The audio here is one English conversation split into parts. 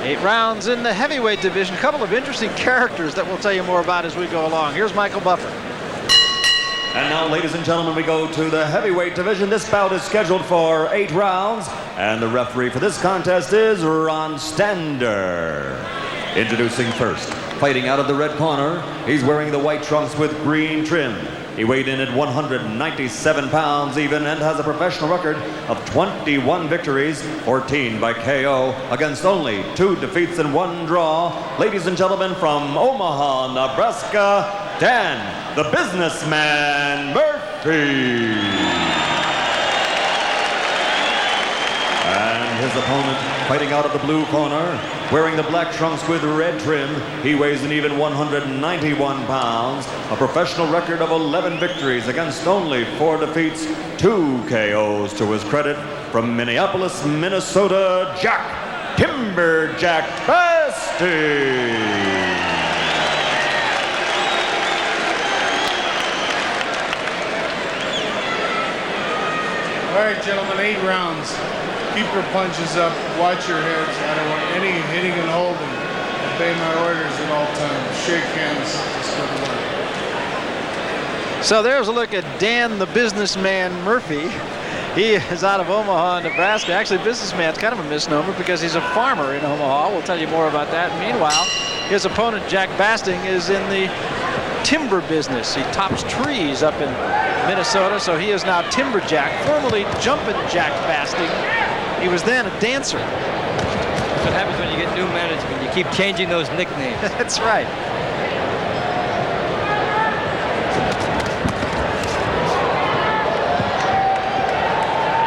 8 rounds in the heavyweight division. A couple of interesting characters that we'll tell you more about as we go along. Here's Michael Buffer. And now, ladies and gentlemen, we go to the heavyweight division. This bout is scheduled for 8 rounds, and the referee for this contest is Ron Stander. Introducing first, fighting out of the red corner, he's wearing the white trunks with green trim. He weighed in at 197 pounds even and has a professional record of 21 victories, 14 by KO, against only 2 defeats and 1 draw. Ladies and gentlemen, from Omaha, Nebraska, Dan, the Businessman Murphy. And his opponent, fighting out of the blue corner, wearing the black trunks with red trim, he weighs an even 191 pounds, a professional record of 11 victories against only 4 defeats, 2 KOs to his credit, from Minneapolis, Minnesota, Jack Timberjack Basting. All right, gentlemen, 8 rounds. Keep your punches up. Watch your heads. I don't want any hitting and holding. Obey my orders at all times. Shake hands. Let's go to work. So there's a look at Dan the Businessman Murphy. He is out of Omaha, Nebraska. Actually, businessman's kind of a misnomer because he's a farmer in Omaha. We'll tell you more about that. Meanwhile, his opponent, Jack Basting, is in the timber business. He tops trees up in Minnesota, so he is now Timberjack, formerly Jumpin' Jack Basting. He was then a dancer. That's what happens when you get new management. You keep changing those nicknames. That's right.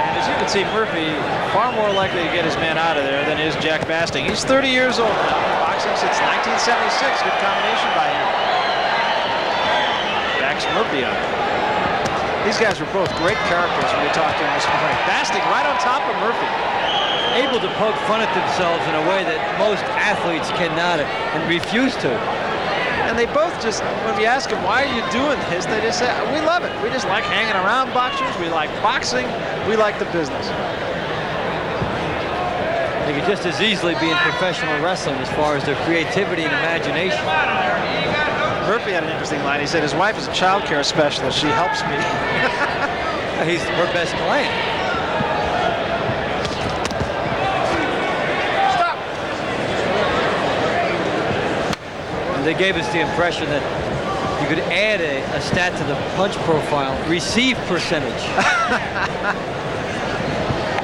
And as you can see, Murphy far more likely to get his man out of there than is Jack Basting. He's 30 years old now, boxing since 1976. Good combination by him. Jack's Murphy on. These guys were both great characters when we talked to him this morning. Basting right on top of Murphy. Able to poke fun at themselves in a way that most athletes cannot and refuse to. And they both just, when we ask them, why are you doing this? They just say, we love it. We just like hanging around boxers. We like boxing. We like the business. They could just as easily be in professional wrestling as far as their creativity and imagination. Murphy had an interesting line. He said his wife is a child care specialist. She helps me. He's her best client. Stop. And they gave us the impression that you could add a stat to the punch profile, receive percentage.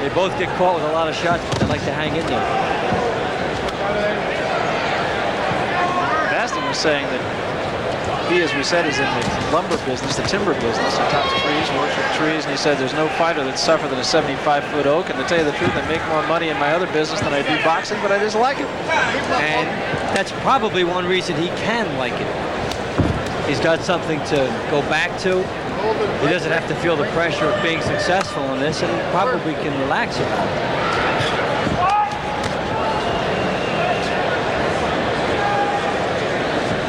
They both get caught with a lot of shots, but they like to hang in there. Basting was saying that he, as we said, is in the lumber business, the timber business. He tops trees, works with trees, and he said there's no fighter that's tougher than a 75-foot oak. And to tell you the truth, I make more money in my other business than I do boxing, but I just like it. And that's probably one reason he can like it. He's got something to go back to. He doesn't have to feel the pressure of being successful in this, and he probably can relax about it.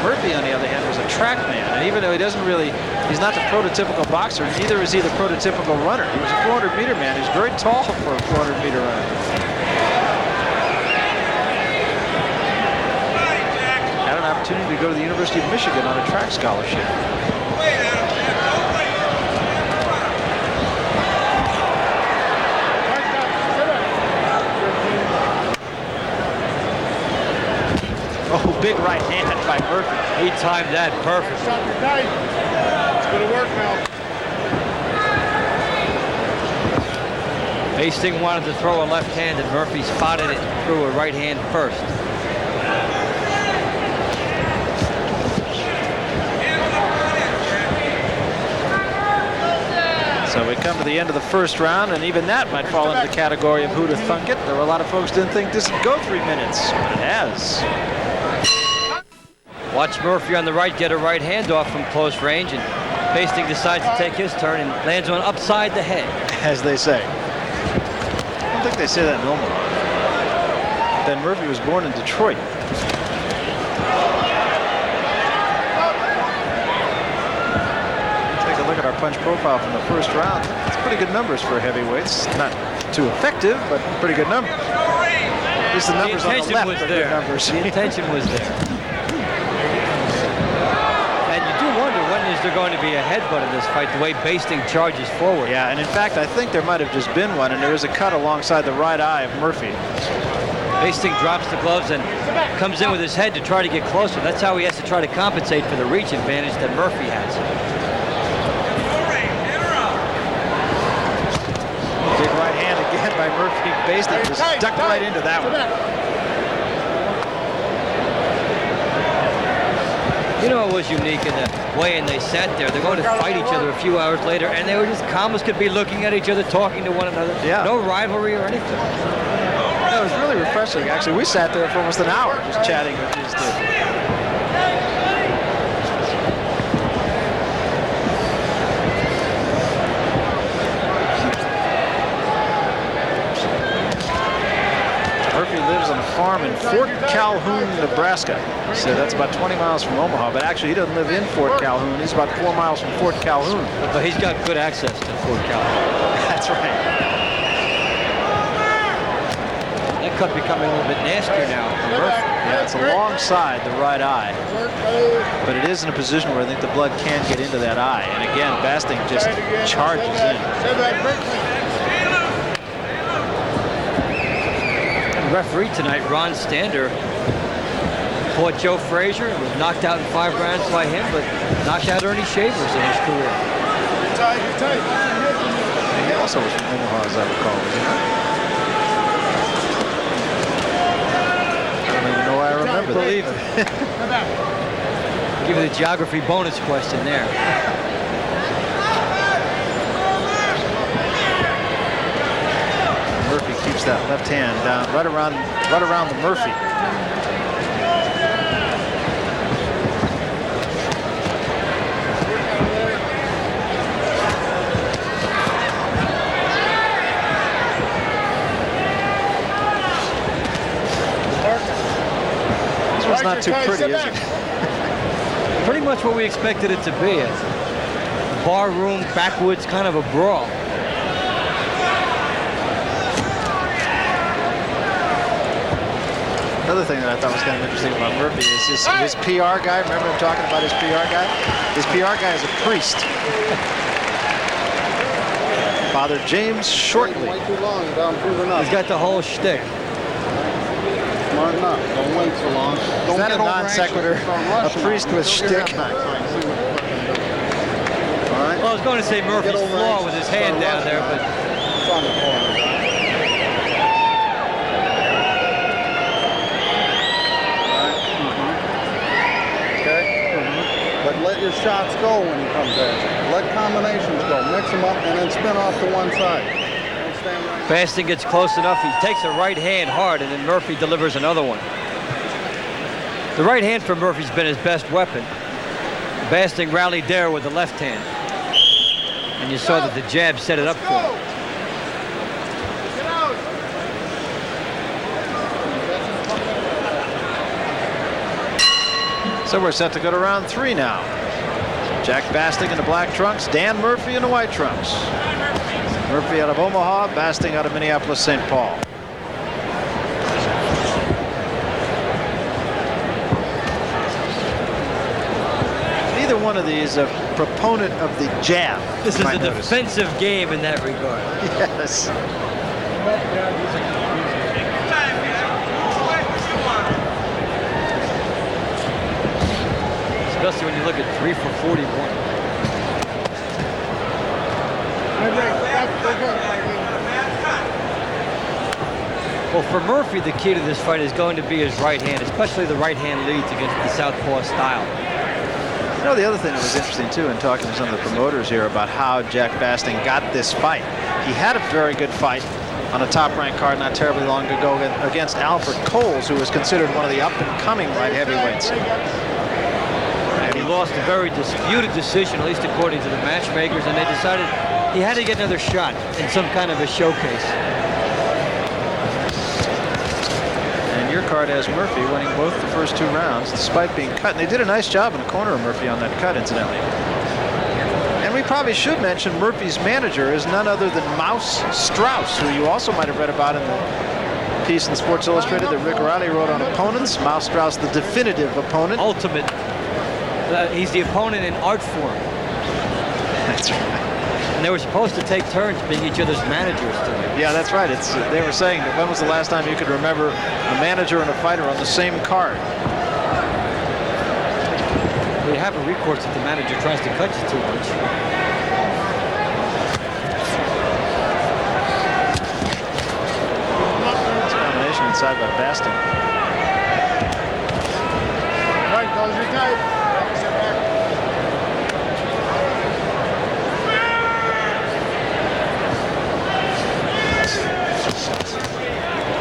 Murphy, on the other hand, was a track man, and even though he doesn't really, he's not the prototypical boxer, neither is he the prototypical runner. He was a 400-meter man. He's very tall for a 400-meter runner. Had an opportunity to go to the University of Michigan on a track scholarship. Oh, big right hand by Murphy. He timed that perfect. Stop your knife. It's going to work now. Basting wanted to throw a left hand, and Murphy spotted it and threw a right hand first. So we come to the end of the first round, and even that might fall into the category of who'd have thunk it. There were a lot of folks who didn't think this would go 3 minutes, but it has. Watch Murphy on the right get a right hand off from close range, and Basting decides to take his turn and lands one upside the head. As they say. I don't think they say that in Omaha. Ben Murphy was born in Detroit. Take a look at our punch profile from the first round. It's pretty good numbers for heavyweights. Not too effective, but pretty good numbers. least the numbers on the intention left was are there. good numbers. The intention was there. And you do wonder when is there going to be a headbutt in this fight, the way Basting charges forward. Yeah, and in fact, I think there might have just been one, and there is a cut alongside the right eye of Murphy. Basting drops the gloves and comes in with his head to try to get closer. That's how he has to try to compensate for the reach advantage that Murphy has. Big right hand again by Murphy. Basting just ducked right into that one. You know, it was unique in the way and they sat there. They're going to fight each other a few hours later, and they were just calm as could be, looking at each other, talking to one another. Yeah. No rivalry or anything. No, it was really refreshing, actually. We sat there for almost an hour just chatting with these two. Murphy lives on a farm in Fort Calhoun, Nebraska. So that's about 20 miles from Omaha, but actually he doesn't live in Fort Calhoun. He's about 4 miles from Fort Calhoun. But he's got good access to Fort Calhoun. That's right. That cut becoming a little bit nastier now for Murphy. Yeah, it's alongside the right eye, but it is in a position where I think the blood can get into that eye. And again, Basting just charges in. The referee tonight, Ron Stander, fought Joe Frazier and was knocked out in 5 rounds by him, but knocked out Ernie Shavers in his career. He also was from Omaha, as I recall, was he not? I don't even know why I remember that. Give you the geography bonus question there. Murphy keeps that left hand down right around the Murphy. This one's not too pretty, is it? Pretty much what we expected it to be. A bar room, backwoods kind of a brawl. Another thing that I thought was kind of interesting about Murphy is his PR guy. Remember him talking about his PR guy? His PR guy is a priest. Father James Shortley. He's got the whole shtick. Smarten up. Don't wait so long. Is that a non sequitur? A priest with shtick? Well, I was going to say Murphy's flaw with his hand down there, but It's on the corner. But let your shots go when he comes at you. Let combinations go. Mix them up and then spin off to one side. Don't stand right. Basting gets close enough. He takes a right hand hard, and then Murphy delivers another one. The right hand for Murphy's been his best weapon. Basting rallied there with the left hand. And you saw that the jab set it up for him. So we're set to go to round 3 now. Jack Basting in the black trunks, Dan Murphy in the white trunks. Murphy out of Omaha, Basting out of Minneapolis, St. Paul. Neither one of these a proponent of the jab. This is a might notice. defensive game in that regard. Yes. Especially when you look at 3 for 41. Well, for Murphy, the key to this fight is going to be his right hand, especially the right hand leads against the southpaw style. You know, the other thing that was interesting, too, in talking to some of the promoters here about how Jack Basting got this fight. He had a very good fight on a top-ranked card not terribly long ago against Alfred Coles, who was considered one of the up-and-coming light heavyweights. And he lost a very disputed decision, at least according to the matchmakers, and they decided he had to get another shot in some kind of a showcase. And your card has Murphy winning both the first 2 rounds, despite being cut. And they did a nice job in the corner of Murphy on that cut, incidentally. And we probably should mention Murphy's manager is none other than Mouse Strauss, who you also might have read about in the piece in Sports Illustrated that Rick Riley wrote on opponents. Miles Strauss, the definitive opponent. Ultimate. He's the opponent in art form. That's right. And they were supposed to take turns being each other's managers tonight. Yeah, that's right. They were saying that when was the last time you could remember a manager and a fighter on the same card? Well, you have a recourse if the manager tries to cut you too much. It's a combination inside by Basting. All right, close your tight. Step back.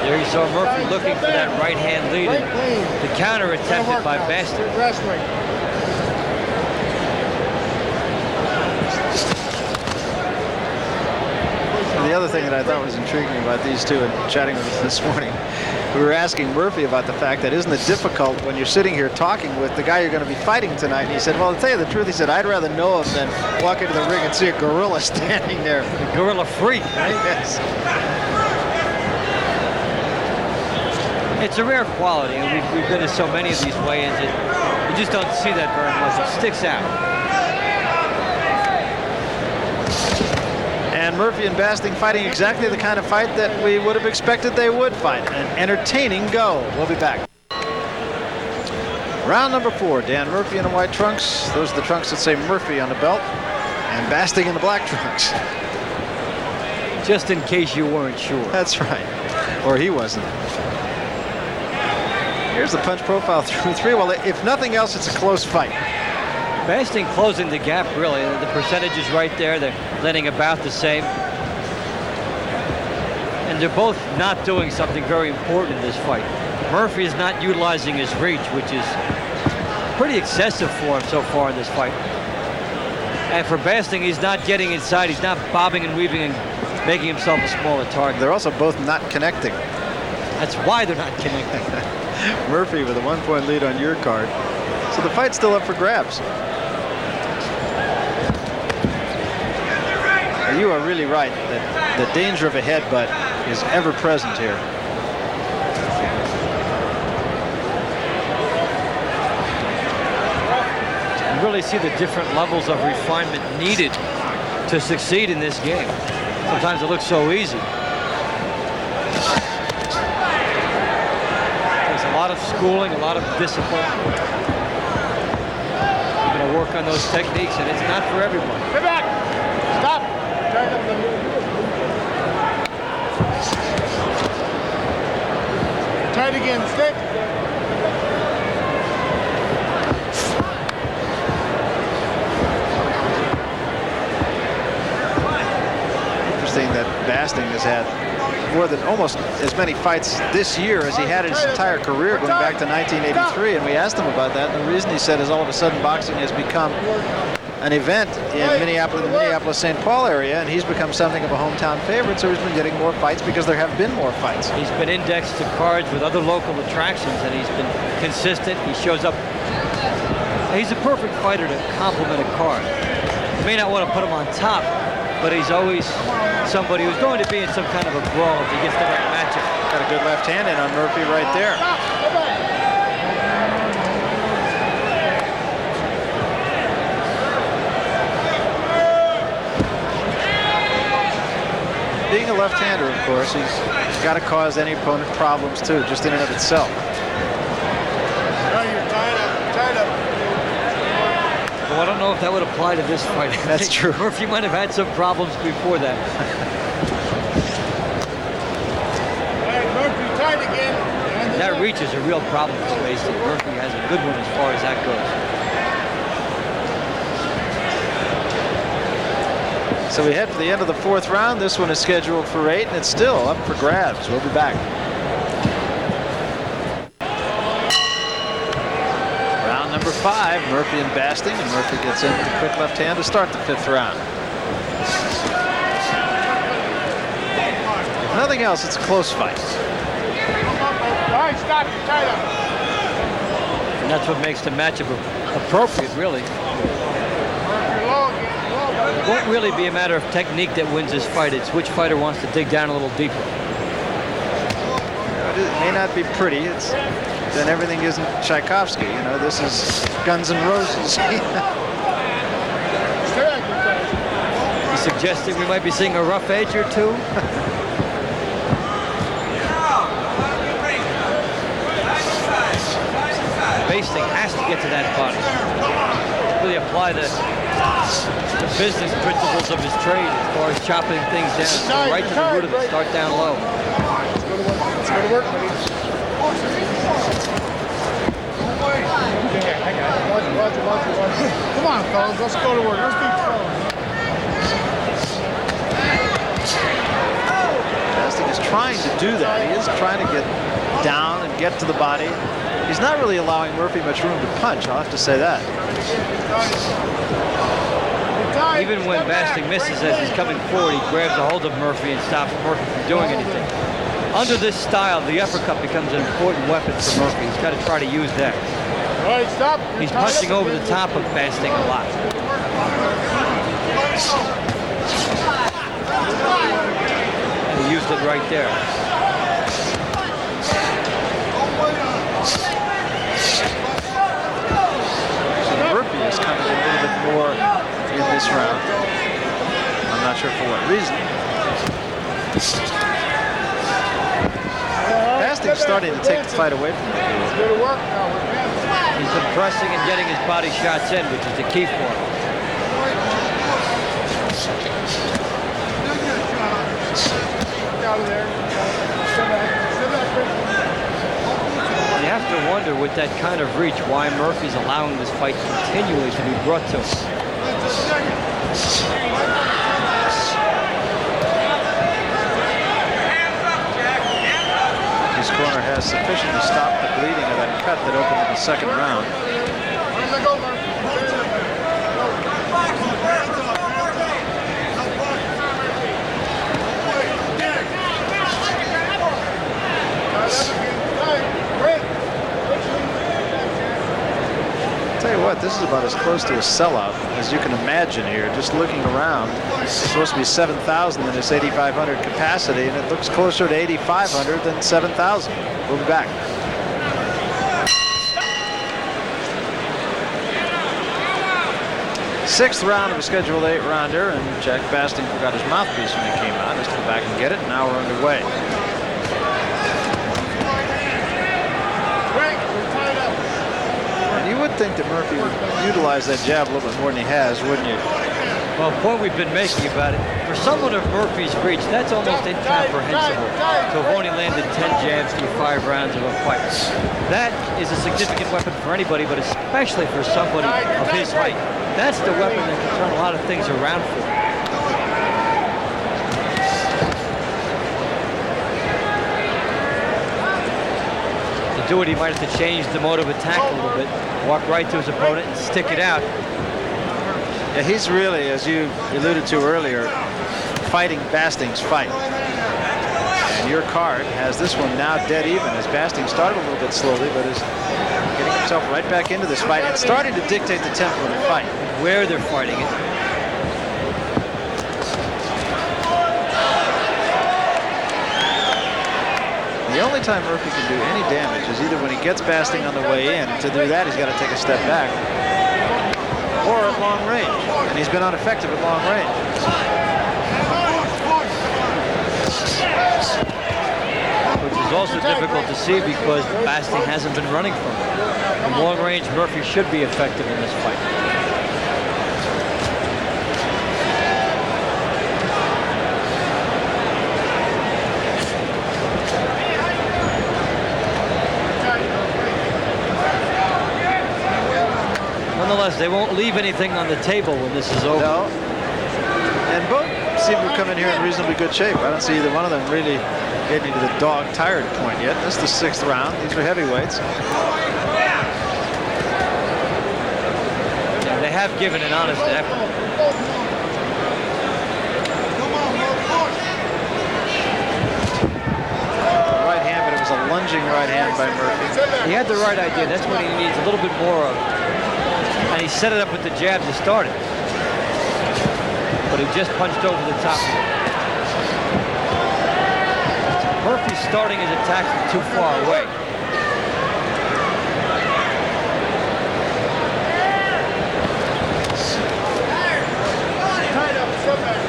There you saw Murphy looking for that right hand lead. The counter attempted by Basting. Rest weight. And the other thing that I thought was intriguing about these two and chatting with them this morning, we were asking Murphy about the fact that isn't it difficult when you're sitting here talking with the guy you're going to be fighting tonight? And he said, well, to tell you the truth, he said, I'd rather know him than walk into the ring and see a gorilla standing there. The gorilla freak, right? Yes. It's a rare quality, and we've been to so many of these weigh-ins that you just don't see that very much. It sticks out. And Murphy and Basting fighting exactly the kind of fight that we would have expected they would fight. An entertaining go. We'll be back. Round number 4. Dan Murphy in the white trunks. Those are the trunks that say Murphy on the belt. And Basting in the black trunks. Just in case you weren't sure. That's right. Or he wasn't. Here's the punch profile through 3. Well, if nothing else, it's a close fight. Basting closing the gap, really. The percentage is right there. They're letting about the same. And they're both not doing something very important in this fight. Murphy is not utilizing his reach, which is pretty excessive for him so far in this fight. And for Basting, he's not getting inside. He's not bobbing and weaving and making himself a smaller target. They're also both not connecting. That's why they're not connecting. Murphy with a 1-point lead on your card. So the fight's still up for grabs. You are really right that the danger of a headbutt is ever present here. You really see the different levels of refinement needed to succeed in this game. Sometimes it looks so easy. There's a lot of schooling, a lot of discipline. You're going to work on those techniques, and it's not for everyone. Get back. Stop. Tight again. Stick. Interesting that Basting has had more than almost as many fights this year as he had his entire career going back to 1983. And we asked him about that. And the reason he said is all of a sudden boxing has become an event in Minneapolis, the Minneapolis-St. Paul area, and he's become something of a hometown favorite, so he's been getting more fights because there have been more fights. He's been indexed to cards with other local attractions, and he's been consistent. He shows up. He's a perfect fighter to complement a card. You may not want to put him on top, but he's always somebody who's going to be in some kind of a brawl if he gets the right matchup. Got a good left hand in on Murphy right there. Being a left-hander, of course, he's got to cause any opponent problems too, just in and of itself. No, you're tied up. Well, I don't know if that would apply to this fight. That's true. Murphy might have had some problems before that. All right, Murphy, tight again. That reach is a real problem for Basting. Murphy has a good one as far as that goes. So we head for the end of the 4th round. This one is scheduled for 8, and it's still up for grabs. We'll be back. Round number 5, Murphy and Basting, and Murphy gets in with a quick left hand to start the 5th round. If nothing else, it's a close fight. All right, stop. You're tied up. And that's what makes the matchup appropriate, really. You're low again. It won't really be a matter of technique that wins this fight. It's which fighter wants to dig down a little deeper. it may not be pretty. Then everything isn't Tchaikovsky. You know, this is Guns N' Roses. You suggesting we might be seeing a rough edge or two? Basting has to get to that body. Really apply the business principles of his trade as far as chopping things down. Go right to the root of it, start down low. Let's go to work, buddy. Watch. Come on, fellas, let's go to work. Let's be fellas. Basting is trying to do that. He is trying to get down and get to the body. He's not really allowing Murphy much room to punch, I'll have to say that. Even when Basting misses as he's coming forward, he grabs a hold of Murphy and stops Murphy from doing anything. Under this style, the uppercut becomes an important weapon for Murphy. He's got to try to use that. All right, stop. He's punching over the top of Basting a lot. And he used it right there. Murphy is coming a little bit more in this round. I'm not sure for what reason. Basting's starting to take the fight away from him. Go to work now. We're dancing. He's been pressing and getting his body shots in, which is the key for him. Out of there. Sit back, Chris. You have to wonder with that kind of reach why Murphy's allowing this fight continually to be brought to him. His corner has sufficient to stop the bleeding of that cut that opened in the second round. Where's that go, Murphy? Tell you what, this is about as close to a sellout as you can imagine here. Just looking around, it's supposed to be 7,000 in this 8,500 capacity, and it looks closer to 8,500 than 7,000. We'll be back. Sixth round of a scheduled 8-rounder, and Jack Basting forgot his mouthpiece when he came out. Let's go back and get it. Now we're underway. You would think that Murphy would utilize that jab a little bit more than he has, wouldn't you? Well, the point we've been making about it, for someone of Murphy's reach, that's almost incomprehensible to have only landed 10 jabs through 5 rounds of a fight. That is a significant weapon for anybody, but especially for somebody of his height. That's the weapon that can turn a lot of things around for him. To do it, he might have to change the mode of attack a little bit, walk right to his opponent and stick it out. Yeah, he's really, as you alluded to earlier, fighting Basting's fight. And your card has this one now dead even, as Basting started a little bit slowly, but is getting himself right back into this fight and starting to dictate the tempo of the fight. Where they're fighting it. The only time Murphy can do any damage is either when he gets Basting on the way in. To do that, he's got to take a step back. Or at long range. And he's been ineffective at long range. Which is also difficult to see because Basting hasn't been running from him. From long range, Murphy should be effective in this fight. Nonetheless, they won't leave anything on the table when this is over. No. And both seem to come in here in reasonably good shape. I don't see either one of them really getting to the dog tired point yet. This is the 6th round. These are heavyweights. Yeah, they have given an honest effort. Right hand, but it was a lunging right hand by Murphy. He had the right idea. That's what he needs a little bit more of. And he set it up with the jab to start it. But he just punched over the top of it. Murphy's starting his attack from too far away. Tied up, step back.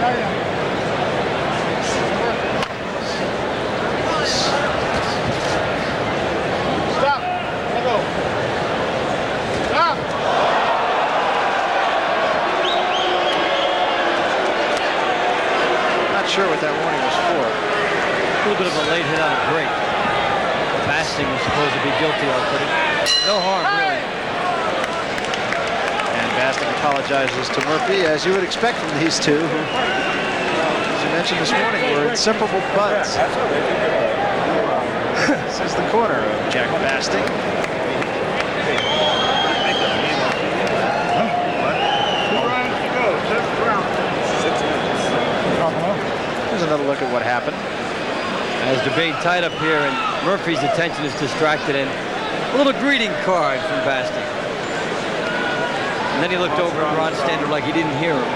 Tied up. Stop. Let go. Stop. Not sure what that warning was for. A little bit of a late hit on a break. Basting was supposed to be guilty of, but no harm, really. And Basting apologizes to Murphy, as you would expect from these two, who, as you mentioned this morning, were inseparable buds. This is the corner of Jack Basting. Here's another look at what happened. As debate tied up here, and Murphy's attention is distracted, and a little greeting card from Basting. And then he looked over at Ron Stander like he didn't hear him.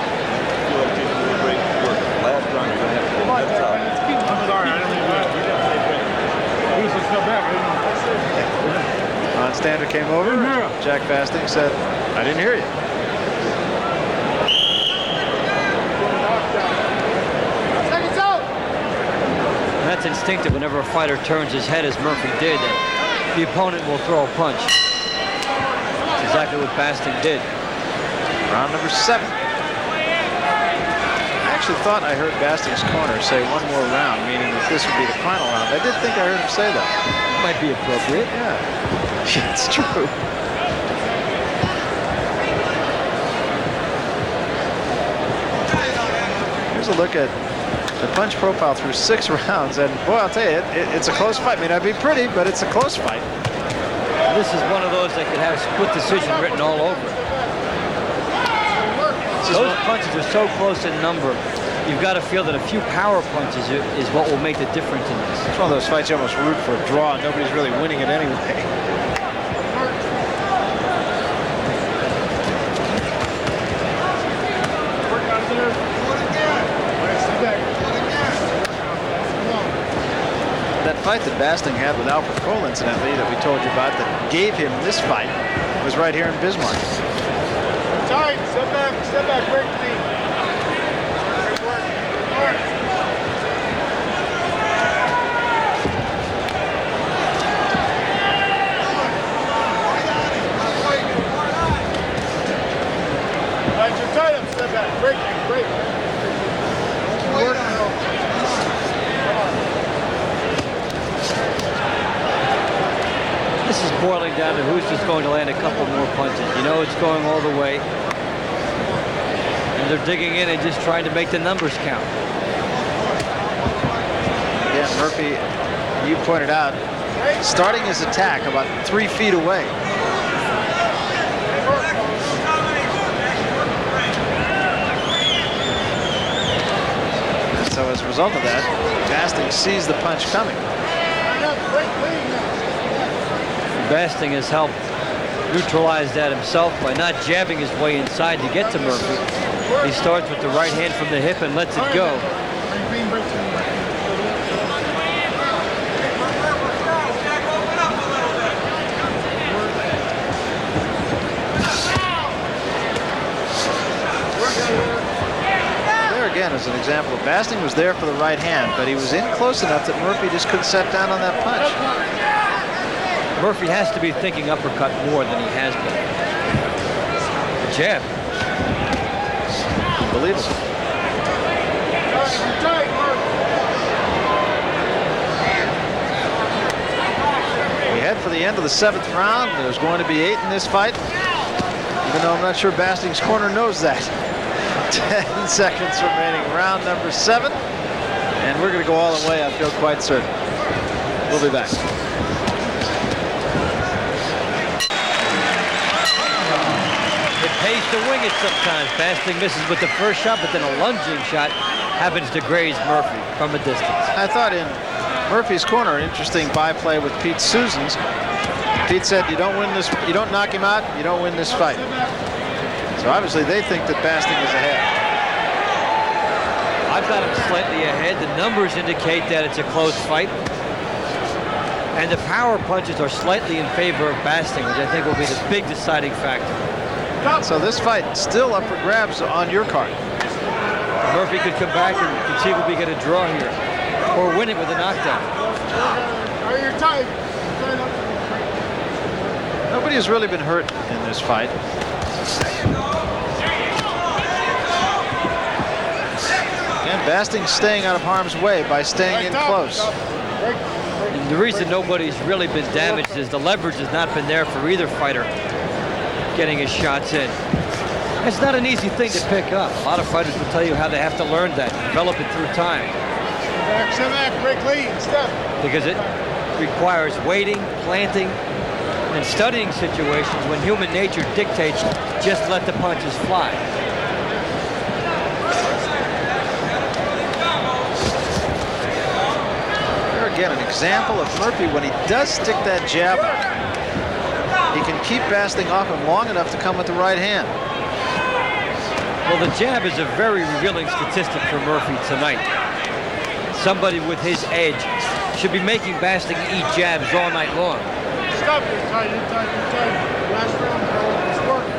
I'm sorry, I didn't mean to. He was still back. Ron Stander came over. Jack Basting said, "I didn't hear you." And that's instinctive whenever a fighter turns his head, as Murphy did, that the opponent will throw a punch. That's exactly what Basting did. Round number 7. I actually thought I heard Basting's corner say one more round, meaning that this would be the final round. I did think I heard him say that. Might be appropriate. Yeah, it's true. Here's a look at the punch profile through 6 rounds, and boy, I'll tell you, it's a close fight. May not be pretty, but it's a close fight. This is one of those that could have split decision written all over it. Those punches are so close in number, you've got to feel that a few power punches is what will make the difference in this. It's one of those fights you almost root for a draw, and nobody's really winning it anyway. That fight that Basting had with Alfred Cole, incidentally, that we told you about, that gave him this fight, was right here in Bismarck. Tight, step back, break clean. Good work, good work. Right, you're tight up, step back, break. Good work. This is boiling down to who's just going to land a couple more punches. You know it's going all the way. And they're digging in and just trying to make the numbers count. Yeah, Murphy, you pointed out, starting his attack about 3 feet away. So as a result of that, Basting sees the punch coming. Basting has helped neutralize that himself by not jabbing his way inside to get to Murphy. He starts with the right hand from the hip and lets it go. There again is an example of Basting was there for the right hand, but he was in close enough that Murphy just couldn't set down on that punch. Murphy has to be thinking uppercut more than he has been. The jab. Unbelievable. We head for the end of the 7th round. There's going to be 8 in this fight, even though I'm not sure Basting's corner knows that. 10 seconds remaining, round number 7. And we're going to go all the way, I feel quite certain. We'll be back. It pays to wing it sometimes. Basting misses with the first shot, but then a lunging shot happens to graze Murphy from a distance. I thought in Murphy's corner, an interesting byplay with Pete Susans. Pete said, you don't win this, you don't knock him out, you don't win this fight. So obviously they think that Basting is ahead. I I've got him slightly ahead. The numbers indicate that it's a close fight. And the power punches are slightly in favor of Basting, which I think will be the big deciding factor. So this fight still up for grabs on your card. Murphy could come back and conceivably get a draw here, or win it with a knockdown. Are you tight? Nobody has really been hurt in this fight. And Basting staying out of harm's way by staying in close. And the reason nobody's really been damaged is the leverage has not been there for either fighter getting his shots in. It's not an easy thing to pick up. A lot of fighters will tell you how they have to learn that, develop it through time. Step back, break lead, step. Because it requires waiting, planting, and studying situations when human nature dictates just let the punches fly. Here again, an example of Murphy when he does stick that jab out. He can keep Basting off him long enough to come with the right hand. Well, the jab is a very revealing statistic for Murphy tonight. Somebody with his edge should be making Basting eat jabs all night long. Stop, you're tight, you're tight, you're tight. Last round, bro. It's working.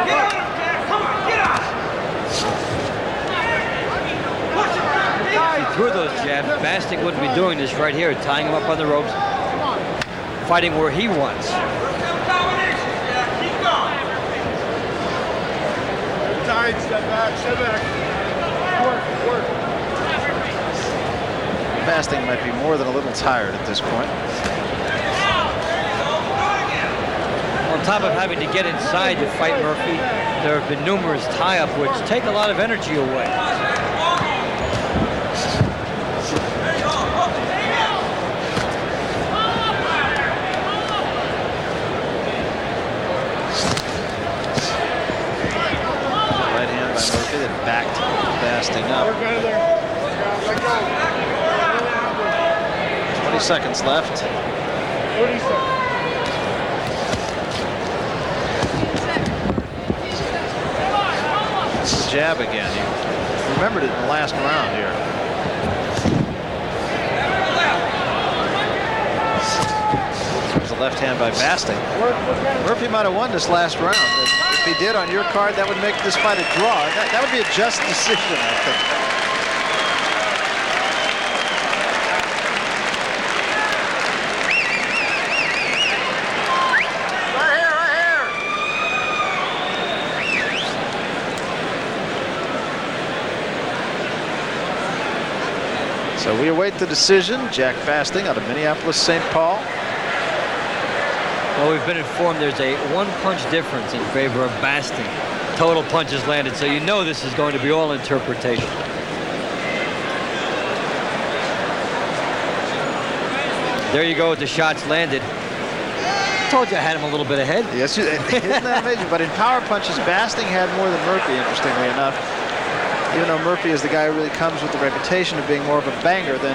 Get out of there! Come on, get out! If he threw those jabs, Basting wouldn't be doing this right here, tying him up on the ropes, fighting where he wants. Tight, step back, step back. Work, work. Basting might be more than a little tired at this point. On top of having to get inside to fight Murphy, there have been numerous tie-up which take a lot of energy away. Right hand by Murphy that backed Basting up. Work out of there. Work out, let go. 20 seconds left. 30 seconds. Jab again. He remembered it in the last round here. There's a left hand by Basting. Murphy might have won this last round. If he did on your card, that would make this fight a draw. That would be a just decision, I think. So we await the decision. Jack Basting out of Minneapolis, St. Paul. Well, we've been informed there's a one-punch difference in favor of Basting. Total punches landed, so you know this is going to be all interpretation. There you go with the shots landed. Told you I had him a little bit ahead. Yes, isn't that amazing? But in power punches, Basting had more than Murphy, interestingly enough. Even though Murphy is the guy who really comes with the reputation of being more of a banger than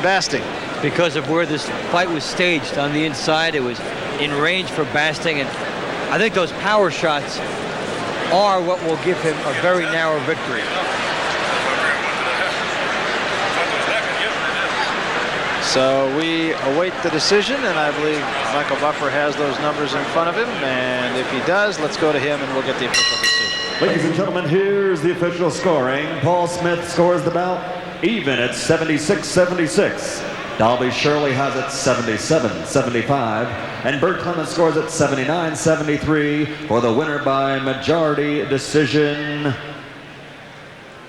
Basting. Because of where this fight was staged on the inside, it was in range for Basting, and I think those power shots are what will give him a very narrow victory. So we await the decision, and I believe Michael Buffer has those numbers in front of him, and if he does, let's go to him and we'll get the official decision. Ladies and gentlemen, here's the official scoring. Paul Smith scores the bout even at 76-76. Dalby Shirley has it 77-75. And Bert Clemens scores it 79-73 for the winner by majority decision,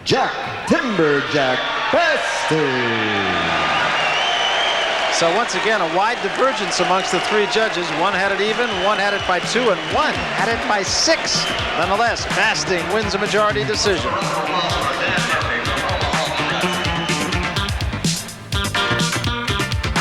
Jack Timberjack Basting. So once again, a wide divergence amongst the three judges. One had it even, one had it by 2, and one had it by 6. Nonetheless, Basting wins a majority decision.